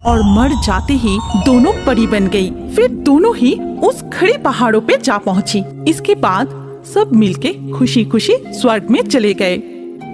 और मर जाते ही दोनों परी बन गई। फिर दोनों ही उस खड़ी पहाड़ों पे जा पहुंची। इसके बाद सब मिलके खुशी खुशी स्वर्ग में चले गए।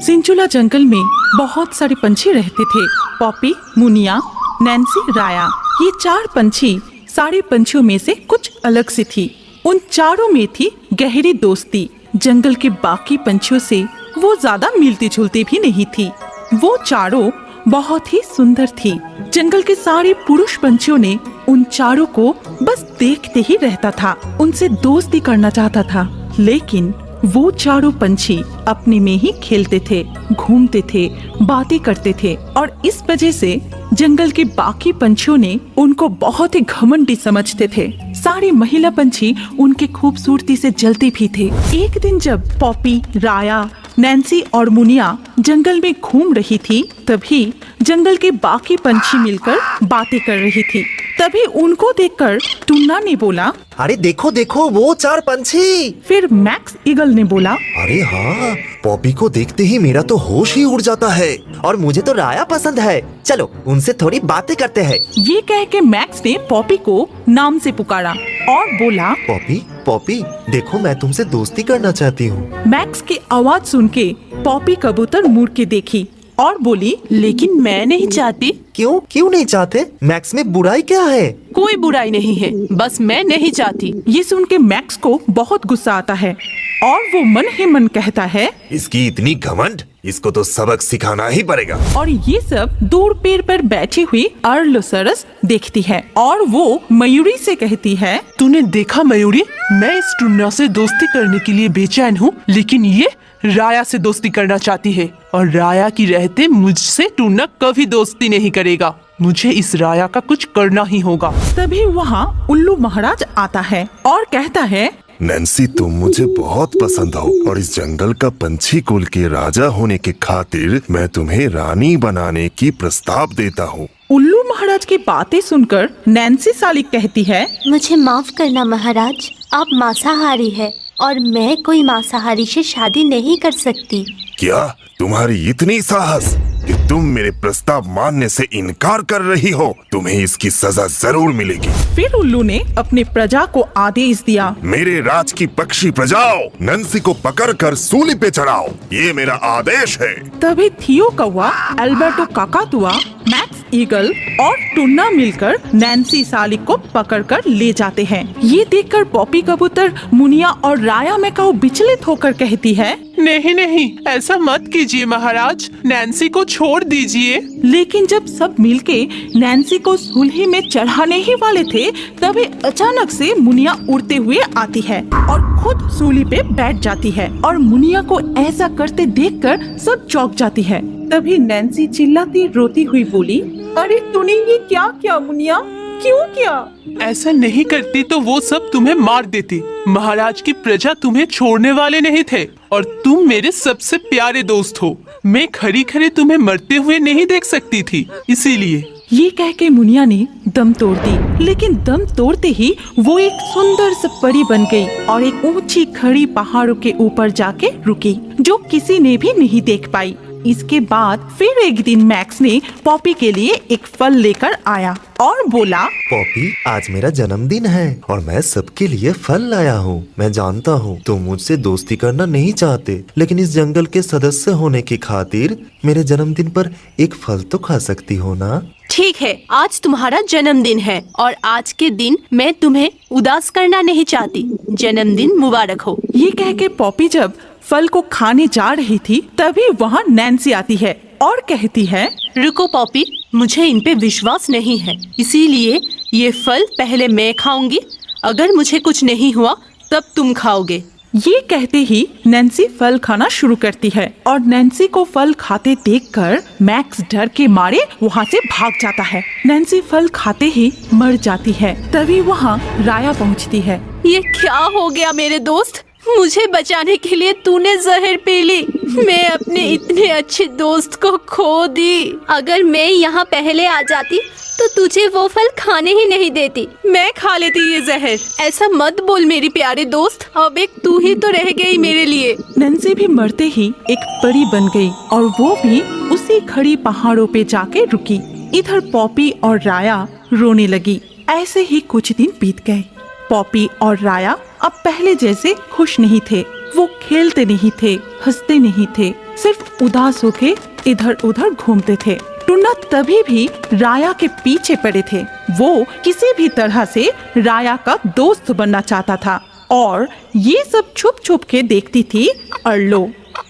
सिंचुला जंगल में बहुत सारे पंछी रहते थे। पॉपी, मुनिया, नैन्सी, राया, ये 4 पंछी सारे पंछियों में से कुछ अलग सी थी। उन चारों में थी गहरी दोस्ती। जंगल के बाकी पंछियों से वो ज्यादा मिलती जुलती भी नहीं थी। वो चारों बहुत ही सुंदर थी। जंगल के सारे पुरुष पंछियों ने उन चारों को बस देखते ही रहता था, उनसे दोस्ती करना चाहता था। लेकिन वो चारों पंछी अपने में ही खेलते थे, घूमते थे, बातें करते थे और इस वजह से जंगल के बाकी पंछियों ने उनको बहुत ही घमंडी समझते थे। सारे महिला पंछी उनके खूबसूरती से जलते भी थे। एक दिन जब पॉपी, राया, नैन्सी और मुनिया जंगल में घूम रही थी, तभी जंगल के बाकी पंछी मिलकर बातें कर रही थी। तभी उनको देखकर टुन्ना ने बोला, अरे देखो देखो वो 4 पंछी। फिर मैक्स ईगल ने बोला, अरे हाँ, पॉपी को देखते ही मेरा तो होश ही उड़ जाता है और मुझे तो राया पसंद है। चलो उनसे थोड़ी बातें करते हैं। ये कह के मैक्स ने पॉपी को नाम से पुकारा और बोला, पॉपी पॉपी देखो मैं तुमसे दोस्ती करना चाहती हूँ। मैक्स की आवाज सुन के पॉपी कबूतर मुड़ के देखी और बोली, लेकिन मैं नहीं चाहती। क्यों नहीं चाहते? मैक्स में बुराई क्या है? कोई बुराई नहीं है, बस मैं नहीं चाहती। ये सुन के मैक्स को बहुत गुस्सा आता है और वो मन ही मन कहता है, इसकी इतनी घमंड, इसको तो सबक सिखाना ही पड़ेगा। और ये सब दूर पेड़ पर बैठी हुई अर्लोसरस देखती है और वो मयूरी से कहती है, तूने देखा मयूरी, मैं इस टुन्ना से दोस्ती करने के लिए बेचैन हूँ, लेकिन ये राया से दोस्ती करना चाहती है और राया की रहते मुझसे टुन्ना कभी दोस्ती नहीं करेगा। मुझे इस राया का कुछ करना ही होगा। तभी वहाँ उल्लू महाराज आता है और कहता है, नैन्सी तुम मुझे बहुत पसंद हो और इस जंगल का पंछी कुल के राजा होने के खातिर मैं तुम्हें रानी बनाने की प्रस्ताव देता हूँ। उल्लू महाराज की बातें सुनकर नैन्सी सालिक कहती है, मुझे माफ करना महाराज, आप मांसाहारी है और मैं कोई मांसाहारी से शादी नहीं कर सकती। क्या तुम्हारी इतनी साहस कि तुम मेरे प्रस्ताव मानने से इनकार कर रही हो? तुम्हें इसकी सजा जरूर मिलेगी। फिर उल्लू ने अपने प्रजा को आदेश दिया, मेरे राज की पक्षी प्रजाओ, नैन्सी को पकड़कर सूली पे चढ़ाओ, ये मेरा आदेश है। तभी थियो कौवा, अल्बर्टो काकातुआ, मैक्स ईगल और टुन्ना मिलकर नैन्सी सालिक को पकड़कर ले जाते हैं। ये देखकर पॉपी कबूतर, मुनिया और राया मैकाऊ विचलित होकर कहती है, नहीं नहीं, ऐसा मत कीजिए महाराज, नैन्सी को छोड़ दीजिए। लेकिन जब सब मिलके नैन्सी को सूली में चढ़ाने ही वाले थे, तभी अचानक से मुनिया उड़ते हुए आती है और खुद सूली पे बैठ जाती है और मुनिया को ऐसा करते देखकर सब चौंक जाती है। तभी नैन्सी चिल्लाती रोती हुई बोली, अरे तूने ये क्या किया मुनिया, क्यों किया? ऐसा नहीं करती तो वो सब तुम्हें मार देती। महाराज की प्रजा तुम्हें छोड़ने वाले नहीं थे और तुम मेरे सबसे प्यारे दोस्त हो। मैं खरी खरी तुम्हें मरते हुए नहीं देख सकती थी, इसीलिए। ये कह के मुनिया ने दम तोड़ दी। लेकिन दम तोड़ते ही वो एक सुंदर सी परी बन गई और एक ऊंची खड़ी पहाड़ों के ऊपर जाके रुकी, जो किसी ने भी नहीं देख पाई। इसके बाद फिर एक दिन मैक्स ने पॉपी के लिए एक फल लेकर आया और बोला, पॉपी आज मेरा जन्मदिन है और मैं सबके लिए फल लाया हूँ। मैं जानता हूँ तुम मुझसे दोस्ती करना नहीं चाहते, लेकिन इस जंगल के सदस्य होने की खातिर मेरे जन्मदिन पर एक फल तो खा सकती हो ना? ठीक है, आज तुम्हारा जन्मदिन है और आज के दिन मैं तुम्हें उदास करना नहीं चाहती। जन्मदिन मुबारक हो। ये कह के पॉपी जब फल को खाने जा रही थी, तभी वहाँ नैन्सी आती है और कहती है, रुको पॉपी, मुझे इन पे विश्वास नहीं है, इसीलिए ये फल पहले मैं खाऊंगी। अगर मुझे कुछ नहीं हुआ तब तुम खाओगे। ये कहते ही नैन्सी फल खाना शुरू करती है और नैन्सी को फल खाते देखकर मैक्स डर के मारे वहाँ से भाग जाता है। नैन्सी फल खाते ही मर जाती है। तभी वहाँ राया पहुँचती है। ये क्या हो गया मेरे दोस्त, मुझे बचाने के लिए तूने जहर पी ली। मैं अपने इतने अच्छे दोस्त को खो दी। अगर मैं यहाँ पहले आ जाती तो तुझे वो फल खाने ही नहीं देती। मैं खा लेती ये जहर। ऐसा मत बोल मेरी प्यारे दोस्त, अब एक तू ही तो रह गई मेरे लिए। नैन्सी भी मरते ही एक परी बन गई और वो भी उसी खड़ी पहाड़ों पे जाके रुकी। इधर पॉपी और राया रोने लगी। ऐसे ही कुछ दिन बीत गए। पॉपी और राया अब पहले जैसे खुश नहीं थे। वो खेलते नहीं थे, हंसते नहीं थे, सिर्फ उदास होके इधर उधर घूमते थे। टुन्ना तभी भी राया के पीछे पड़े थे। वो किसी भी तरह से राया का दोस्त बनना चाहता था और ये सब छुप छुप के देखती थी अर्लो।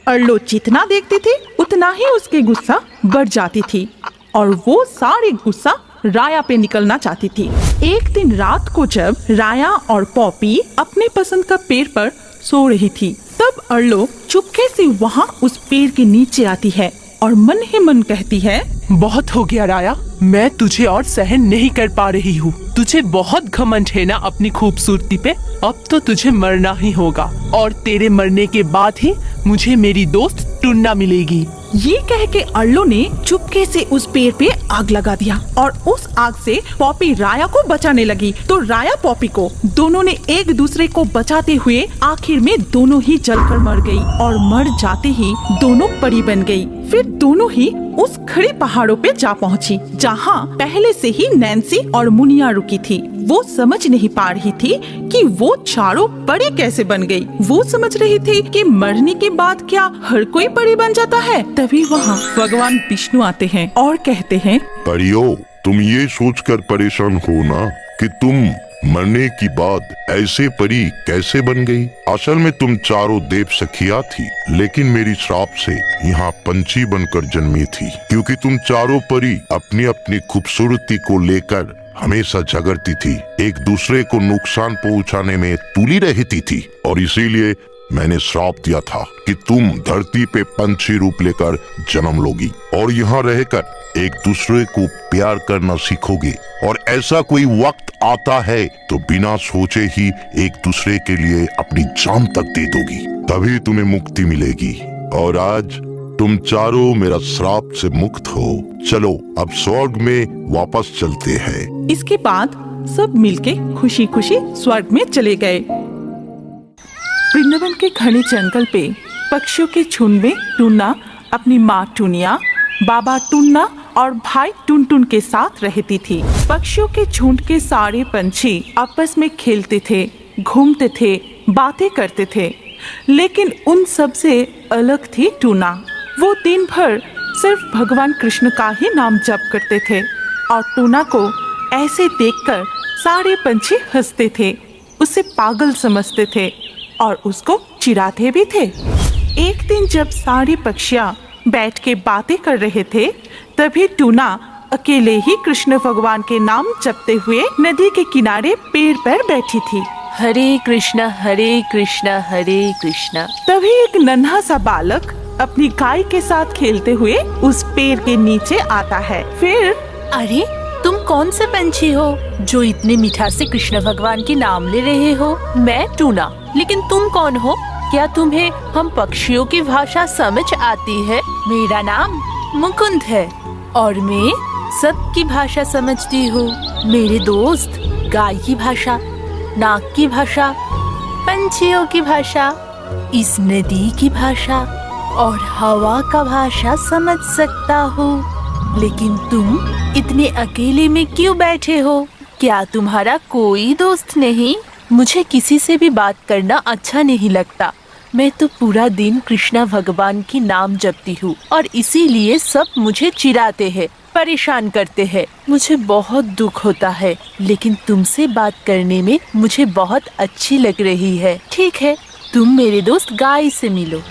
अर्लो जितना देखती थी उतना ही उसके गुस्सा बढ़ जाती थी और वो सारे गुस्सा राया पे निकलना चाहती थी। एक दिन रात को जब राया और पॉपी अपने पसंद का पेड़ पर सो रही थी, तब अर्लो चुपके से वहाँ उस पेड़ के नीचे आती है और मन ही मन कहती है, बहुत हो गया राया, मैं तुझे और सहन नहीं कर पा रही हूँ। तुझे बहुत घमंड है ना अपनी खूबसूरती पे। अब तो तुझे मरना ही होगा और तेरे मरने के बाद ही मुझे मेरी दोस्त टुन्ना मिलेगी। ये कह के अर्लो ने चुपके से उस पेड़ पे आग लगा दिया और उस आग से पॉपी राया को बचाने लगी। तो राया पॉपी को दोनों ने एक दूसरे को बचाते हुए आखिर में दोनों ही जलकर मर गई और मर जाते ही दोनों परी बन गई। फिर दोनों ही उस खड़े पहाड़ों पे जा पहुंची जहां पहले से ही नैन्सी और मुनिया रुकी थी। वो समझ नहीं पा रही थी कि वो चारों परी कैसे बन गई। वो समझ रही थी कि मरने के बाद क्या हर कोई परी बन जाता है। तभी वहाँ भगवान विष्णु आते हैं और कहते हैं, परियो, तुम ये सोचकर परेशान हो ना कि तुम मरने की बाद ऐसे परी कैसे बन गई। असल में तुम चारों देव सखिया थी, लेकिन मेरी श्राप से यहाँ पंछी बनकर जन्मी थी। क्योंकि तुम चारों परी अपनी अपनी खूबसूरती को लेकर हमेशा झगड़ती थी, एक दूसरे को नुकसान पहुँचाने में तुली रहती थी और इसीलिए मैंने श्राप दिया था कि तुम धरती पे पंछी रूप लेकर जन्म लोगी और यहाँ रहकर एक दूसरे को प्यार करना सीखोगे। और ऐसा कोई वक्त आता है तो बिना सोचे ही एक दूसरे के लिए अपनी जान तक दे दोगी, तभी तुम्हें मुक्ति मिलेगी। और आज तुम चारों मेरा श्राप से मुक्त हो। चलो अब स्वर्ग में वापस चलते हैं। इसके बाद सब मिलके खुशी खुशी स्वर्ग में चले गए। वृंदावन के घने जंगल पे पक्षियों के झुंड में टुन्ना अपनी माँ टुनिया, बाबा टुन्ना और भाई टुनटुन के साथ रहती थी। पक्षियों के झुंड के सारे पंछी आपस में खेलते थे, घूमते थे, बातें करते थे, लेकिन उन सब से अलग थी टुना। वो दिन भर सिर्फ भगवान कृष्ण का ही नाम जप करते थे और टुना को ऐसे देखकर सारे पंछी हंसते थे, उसे पागल समझते थे और उसको चिढ़ाते भी थे। एक दिन जब सारी पक्षियां बैठ के बातें कर रहे थे, तभी टुना अकेले ही कृष्ण भगवान के नाम जपते हुए नदी के किनारे पेड़ पर बैठी थी। हरे कृष्णा हरे कृष्णा हरे कृष्णा। तभी एक नन्हा सा बालक अपनी गाय के साथ खेलते हुए उस पेड़ के नीचे आता है। फिर, अरे तुम कौन से पंछी हो जो इतने मीठा से कृष्ण भगवान के नाम ले रहे हो? मैं टुना, लेकिन तुम कौन हो? क्या तुम्हें हम पक्षियों की भाषा समझ आती है? मेरा नाम मुकुंद है और मैं सबकी भाषा समझती हूँ। मेरे दोस्त गाय की भाषा, नाग की भाषा, पंछियों की भाषा, इस नदी की भाषा और हवा का भाषा समझ सकता हूँ। लेकिन तुम इतने अकेले में क्यों बैठे हो? क्या तुम्हारा कोई दोस्त नहीं? मुझे किसी से भी बात करना अच्छा नहीं लगता। मैं तो पूरा दिन कृष्णा भगवान की नाम जपती हूँ और इसीलिए सब मुझे चिढ़ाते हैं, परेशान करते हैं। मुझे बहुत दुख होता है, लेकिन तुमसे बात करने में मुझे बहुत अच्छी लग रही है। ठीक है, तुम मेरे दोस्त गाय से मिलो।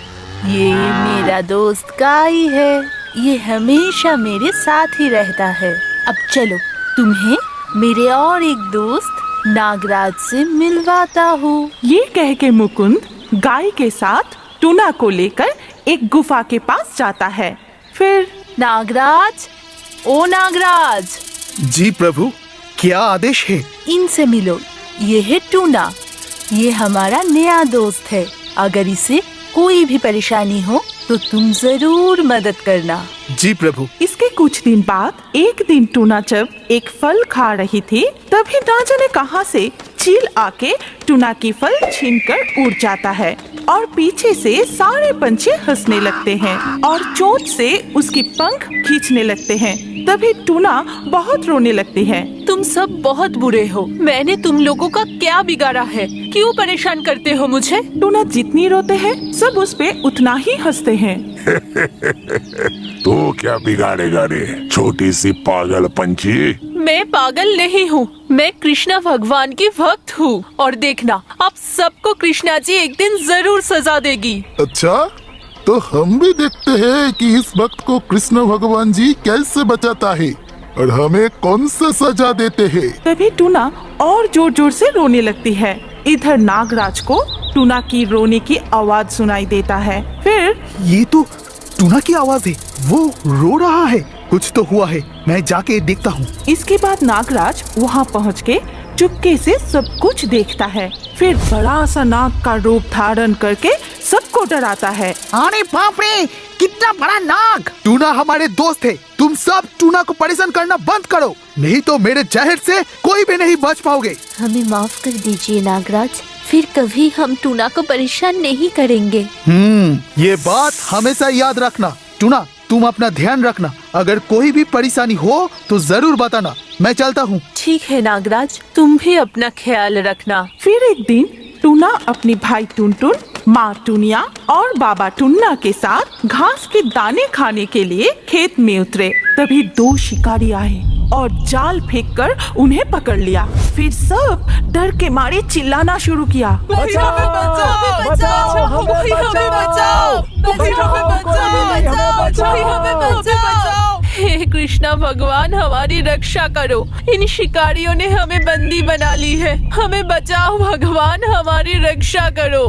ये मेरा दोस्त गाय है, ये हमेशा मेरे साथ ही रहता है। अब चलो तुम्हें मेरे और एक दोस्त नागराज से मिलवाता हूँ। ये कह के मुकुंद गाय के साथ टुना को लेकर एक गुफा के पास जाता है। फिर, नागराज, ओ नागराज। जी प्रभु, क्या आदेश है? इनसे मिलो। ये है टुना, ये हमारा नया दोस्त है। अगर इसे कोई भी परेशानी हो तो तुम जरूर मदद करना। जी प्रभु। इसके कुछ दिन बाद एक दिन टुना जब एक फल खा रही थी, तभी ना जाने कहां से चील आके टूना की फल छीनकर उड़ जाता है और पीछे से सारे पंछी हंसने लगते हैं और चोंच से उसकी पंख खींचने लगते हैं। तभी टूना बहुत रोने लगती है। तुम सब बहुत बुरे हो। मैंने तुम लोगों का क्या बिगाड़ा है? क्यों परेशान करते हो मुझे? टूना जितनी रोते हैं सब उस पे उतना ही हंसते हैं। तो क्या बिगाड़ेगा रे छोटी सी पागल पंछी? मैं पागल नहीं हूँ, मैं कृष्णा भगवान की भक्त हूँ और देखना आप सबको कृष्णा जी एक दिन जरूर सजा देगी। अच्छा, तो हम भी देखते हैं कि इस वक्त को कृष्ण भगवान जी कैसे बचाता है और हमें कौन सा सजा देते हैं। तभी टूना और जोर जोर से रोने लगती है। इधर नागराज को टूना की रोने की आवाज सुनाई देता है। फिर ये तो टूना की आवाज है, वो रो रहा है। कुछ तो हुआ है, मैं जाके देखता हूँ। इसके बाद नागराज वहाँ पहुँच के चुपके से सब कुछ देखता है। फिर बड़ा सा नाग का रूप धारण करके सबको डराता है। अरे बाप रे, कितना बड़ा नाग! टूना हमारे दोस्त है, तुम सब टूना को परेशान करना बंद करो, नहीं तो मेरे जहर से कोई भी नहीं बच पाओगे। हमें माफ कर दीजिए नागराज, फिर कभी हम टूना को परेशान नहीं करेंगे। ये बात हमेशा याद रखना। टूना, तुम अपना ध्यान रखना, अगर कोई भी परेशानी हो तो जरूर बताना। मैं चलता हूँ। ठीक है नागराज, तुम भी अपना ख्याल रखना। फिर एक दिन टूना अपने भाई टुनटुन, माँ टुनिया और बाबा टुन्ना के साथ घास के दाने खाने के लिए खेत में उतरे। तभी दो शिकारी आए और जाल फेंककर उन्हें पकड़ लिया। फिर सब डर के मारे चिल्लाना शुरू किया। हे कृष्णा भगवान, हमारी रक्षा करो, इन शिकारियों ने हमें बंदी बना ली है, हमें बचाओ भगवान, हमारी रक्षा करो।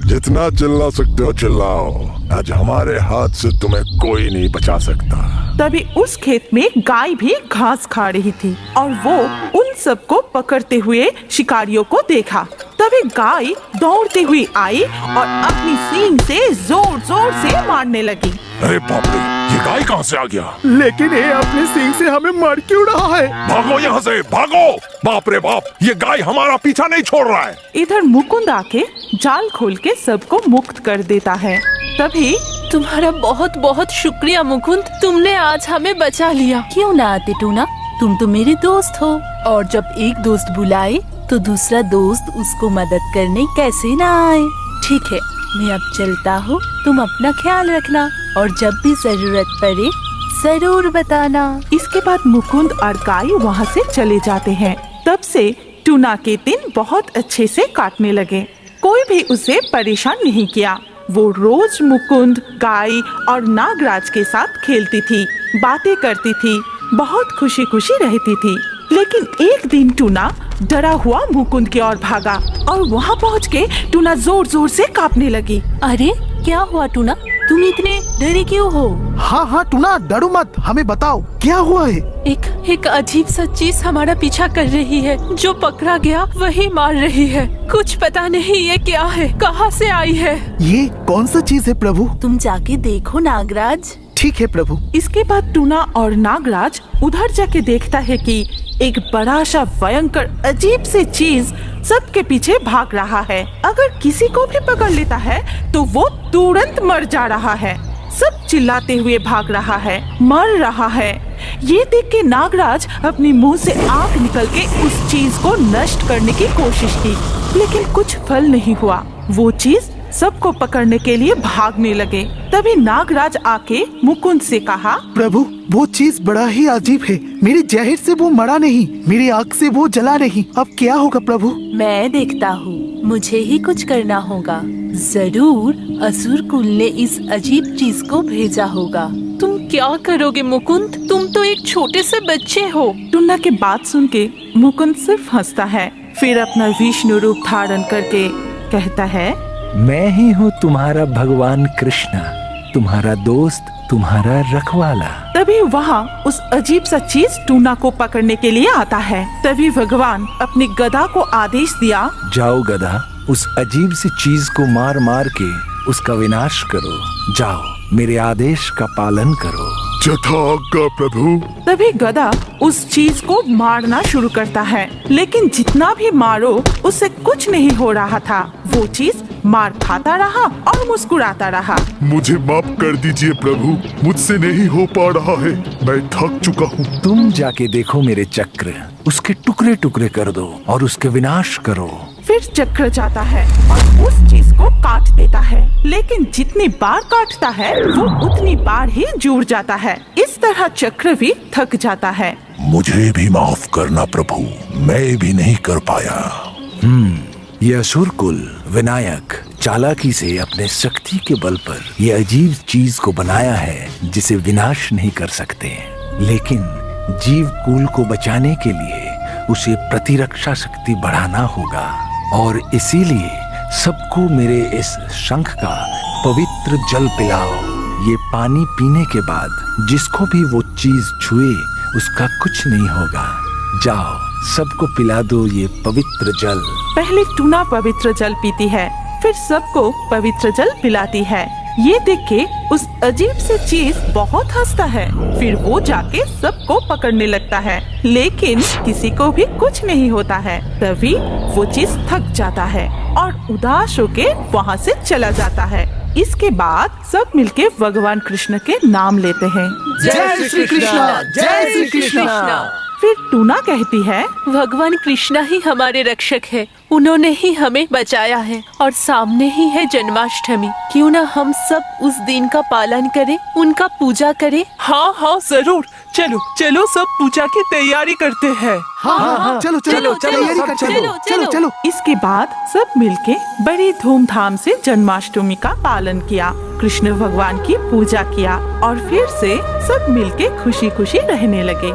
जितना चिल्ला सकते हो चिल्लाओ, आज हमारे हाथ से तुम्हें कोई नहीं बचा सकता। तभी उस खेत में गाय भी घास खा रही थी और वो उन सबको पकड़ते हुए शिकारियों को देखा। तभी गाय दौड़ती हुई आई और अपनी सींग से जोर जोर से मारने लगी। अरे बाप रे, ये गाय कहाँ से आ गया? लेकिन ये अपने सींग से हमें मार क्यों रहा है? भागो यहाँ से, भागो! बाप रे बाप, ये गाय हमारा पीछा नहीं छोड़ रहा है। इधर मुकुंद आके जाल खोल के सबको मुक्त कर देता है। तभी तुम्हारा बहुत बहुत शुक्रिया मुकुंद, तुमने आज हमें बचा लिया। क्यों ना आते टूना, तुम तो मेरे दोस्त हो। और जब एक दोस्त बुलाए तो दूसरा दोस्त उसको मदद करने कैसे ना आए। ठीक है, मैं अब चलता हूँ, तुम अपना ख्याल रखना और जब भी जरूरत पड़े जरूर बताना। इसके बाद मुकुंद और गाय वहाँ से चले जाते हैं। तब से टूना के दिन बहुत अच्छे से काटने लगे। कोई भी उसे परेशान नहीं किया। वो रोज मुकुंद, गाय और नागराज के साथ खेलती थी, बातें करती थी, बहुत खुशी खुशी रहती थी। लेकिन एक दिन टूना डरा हुआ मुकुंद की ओर भागा और वहाँ पहुँच के टूना जोर जोर से कांपने लगी। अरे क्या हुआ टूना, तुम इतने डरे क्यों हो? हाँ टूना, डरो मत, हमें बताओ क्या हुआ है। एक अजीब सा चीज हमारा पीछा कर रही है, जो पकड़ा गया वही मार रही है। कुछ पता नहीं ये क्या है, कहाँ से आई है। ये कौन सा चीज है प्रभु? तुम जाके देखो नागराज। ठीक है प्रभु। इसके बाद टूना और नागराज उधर जाके देखता है कि एक बड़ा सा भयंकर अजीब सी चीज सबके पीछे भाग रहा है। अगर किसी को भी पकड़ लेता है तो वो तुरंत मर जा रहा है। सब चिल्लाते हुए भाग रहा है, मर रहा है। ये देख के नागराज अपने मुंह से आग निकल के उस चीज को नष्ट करने की कोशिश की, लेकिन कुछ फल नहीं हुआ। वो चीज सबको पकड़ने के लिए भागने लगे। तभी नागराज आके मुकुंद से कहा, प्रभु वो चीज बड़ा ही अजीब है, मेरे जहर से वो मरा नहीं, मेरी आग से वो जला नहीं, अब क्या होगा प्रभु? मैं देखता हूँ, मुझे ही कुछ करना होगा। जरूर असुर कुल ने इस अजीब चीज को भेजा होगा। तुम क्या करोगे मुकुंद? तुम तो एक छोटे से बच्चे हो। टुन्ना के बात सुन के मुकुंद सिर्फ हंसता है, फिर अपना विष्णु रूप धारण करके कहता है, मैं ही हूँ तुम्हारा भगवान कृष्णा, तुम्हारा दोस्त, तुम्हारा रखवाला। तभी वहाँ उस अजीब सा चीज टूना को पकड़ने के लिए आता है। तभी भगवान अपनी गदा को आदेश दिया, जाओ गदा, उस अजीब सी चीज को मार मार के उसका विनाश करो। जाओ, मेरे आदेश का पालन करो। जथा आज्ञा प्रभु। तभी गधा उस चीज को मारना शुरू करता है, लेकिन जितना भी मारो उससे कुछ नहीं हो रहा था। वो चीज मार खाता रहा और मुस्कुराता रहा। मुझे माफ कर दीजिए प्रभु, मुझसे नहीं हो पा रहा है, मैं थक चुका हूँ। तुम जाके देखो मेरे चक्र, उसके टुकड़े टुकड़े कर दो और उसके विनाश करो। फिर चक्र जाता है और उस चीज को काट देता है, लेकिन जितनी बार काटता है वो उतनी बार ही जुड़ जाता है। इस तरह चक्र भी थक जाता है। मुझे भी माफ करना प्रभु, मैं भी नहीं कर पाया। ये असुर कुल विनायक चालाकी से अपने शक्ति के बल पर ये अजीब चीज को बनाया है जिसे विनाश नहीं कर सकते, लेकिन जीव कुल को बचाने के लिए उसे प्रतिरक्षा शक्ति बढ़ाना होगा। और इसीलिए सबको मेरे इस शंख का पवित्र जल पिलाओ। ये पानी पीने के बाद जिसको भी वो चीज छुए उसका कुछ नहीं होगा। जाओ सबको पिला दो ये पवित्र जल। पहले टूना पवित्र जल पीती है, फिर सबको पवित्र जल पिलाती है। ये देख के उस अजीब से चीज बहुत हंसता है। फिर वो जाके सबको पकड़ने लगता है, लेकिन किसी को भी कुछ नहीं होता है। तभी वो चीज थक जाता है और उदास होके वहाँ से चला जाता है। इसके बाद सब मिलके भगवान कृष्ण के नाम लेते हैं। जय श्री कृष्ण, जय श्री कृष्ण। फिर टूना कहती है, भगवान कृष्णा ही हमारे रक्षक है, उन्होंने ही हमें बचाया है और सामने ही है जन्माष्टमी। क्यों ना हम सब उस दिन का पालन करें, उनका पूजा करें। हाँ हाँ जरूर, चलो चलो सब पूजा की तैयारी करते हैं। हाँ, चलो चलो तैयारी करते हैं। चलो चलो। इसके बाद सब मिलके बड़ी धूमधाम से जन्माष्टमी का पालन किया, कृष्ण भगवान की पूजा किया और फिर से सब मिलके खुशी खुशी रहने लगे।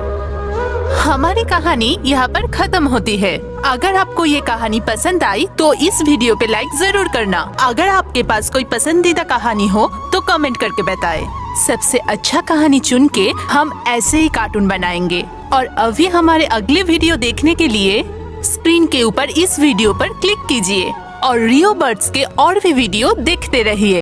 हमारी कहानी यहाँ पर खत्म होती है। अगर आपको ये कहानी पसंद आई तो इस वीडियो पे लाइक जरूर करना। अगर आपके पास कोई पसंदीदा कहानी हो तो कमेंट करके बताएं। सबसे अच्छा कहानी चुन के हम ऐसे ही कार्टून बनाएंगे। और अभी हमारे अगले वीडियो देखने के लिए स्क्रीन के ऊपर इस वीडियो पर क्लिक कीजिए और रियो बर्ड्स के और भी वीडियो देखते रहिए।